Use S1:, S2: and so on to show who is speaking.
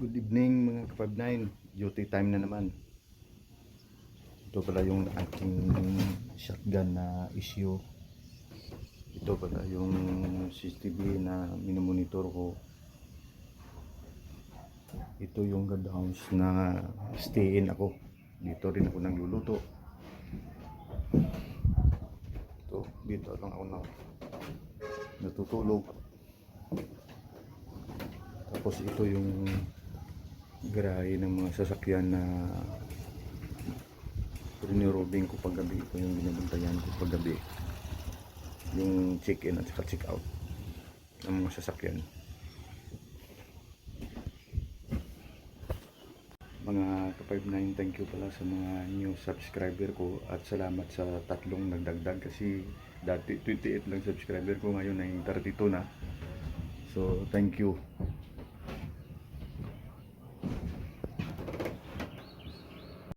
S1: Good evening mga ka-59. Duty time na naman. Ito pala yung aking shotgun na issue. Ito pala yung CCTV na minomonitor ko. Ito yung guardhouse na stay in ako. Dito rin ako nagluluto. Dito lang ako natutulog. Tapos ito yung garahe ng mga sasakyan na rinirobing ko paggabi. Ito yung binabantayan ko paggabi, yung check-in at saka check-out ng mga sasakyan. Mga ka-59, thank you pala sa mga new subscriber ko at salamat sa tatlong nagdagdag kasi dati 28 lang subscriber ko, ngayon ay 32 na. So thank you.